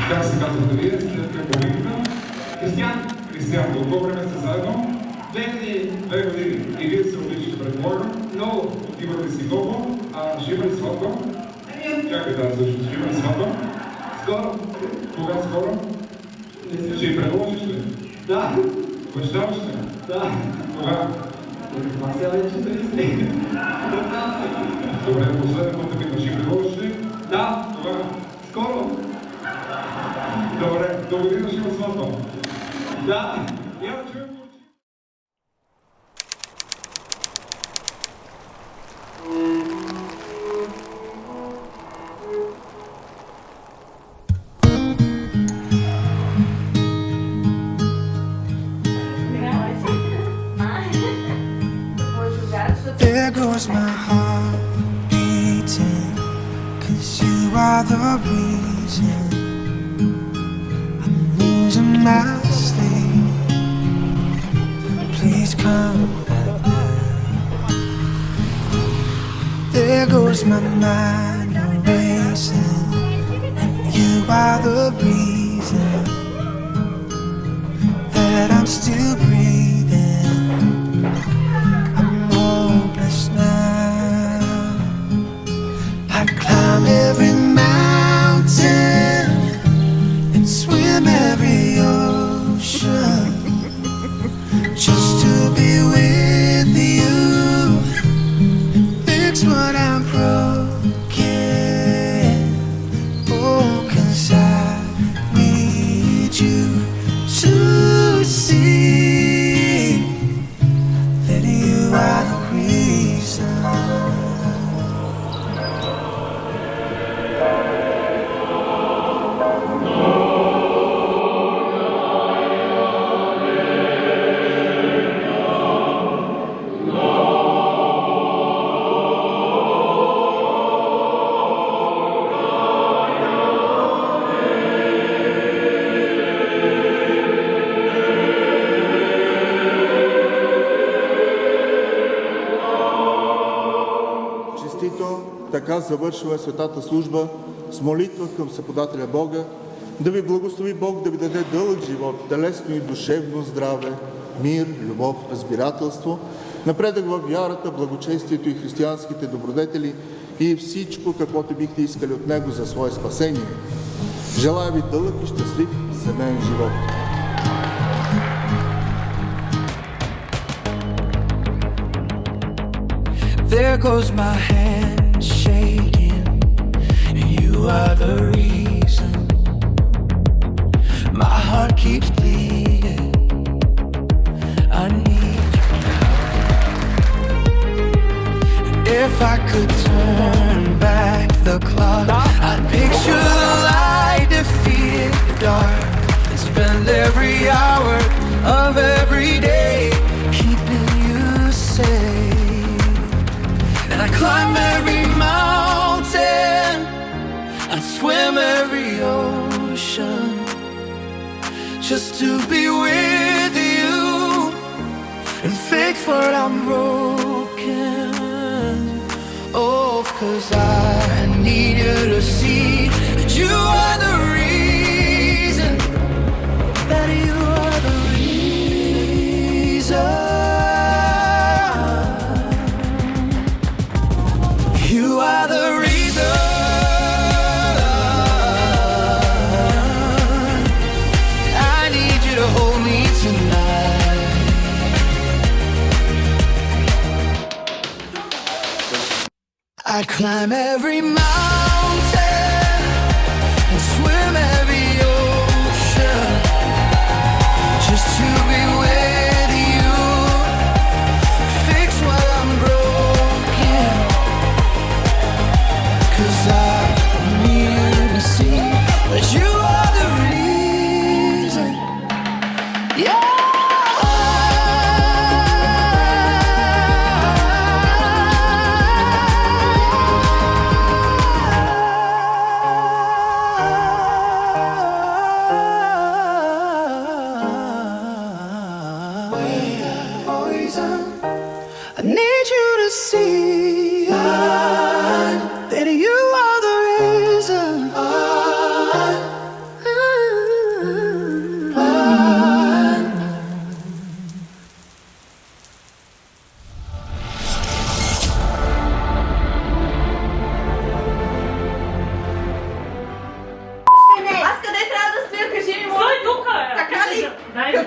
Как се казвате вие, след няколко година? Кристиян, от колко време сте заедно? 2 години. И вие се обичате, предполагам? Много. Отивате си много, а ще има ли сватба? Чакай, да, също ще има ли сватба? Скоро. Кога скоро? Ще й предложиш ли? Да. Обещаваш ли? Да. Кога? Това сега вече 30. Добре, последно да питаш, ще предложиш ли? Да. Кога? Скоро. Добре, до година ще има сватба. Да. Я да чуем. There goes my heart beating, 'cause you are the reason I'm losing my sleep. Please come back now. There goes my mind racing, and you are the reason that I'm still breathing. I climb every mountain and swim every ocean just to be with you and fix what I'm broken. Oh, 'cause I need you to see that you are the reason. Така завършва светата служба с молитва към Съподателя Бога, да ви благослови Бог, да ви даде дълъг живот, телесно и душевно здраве, мир, любов, разбирателство, напредък във вярата, благочестието и християнските добродетели и всичко, каквото бихте искали от Него за свое спасение. Желая ви дълъг и щастлив семейен живот. There goes my hand shaking, and you are the reason my heart keeps bleeding. I need you now. And if I could turn back the clock, I'd picture the light defeat the dark and spend every hour of every day keeping you safe. And I climb every mountain, I swim every ocean just to be with you and fix what I'm broken. Oh, 'cause I need you to see that you are the reason, that you are the reason. You are the reason. I need you to hold me tonight. I'd climb every mountain and swim every ocean just to be with you, fix what I'm broken. 'Cause I need you to see that you are the reason. Yeah.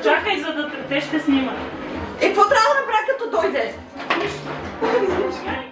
Чакай, за да те ще снимат. Какво трябва да направя като дойде? Чакай.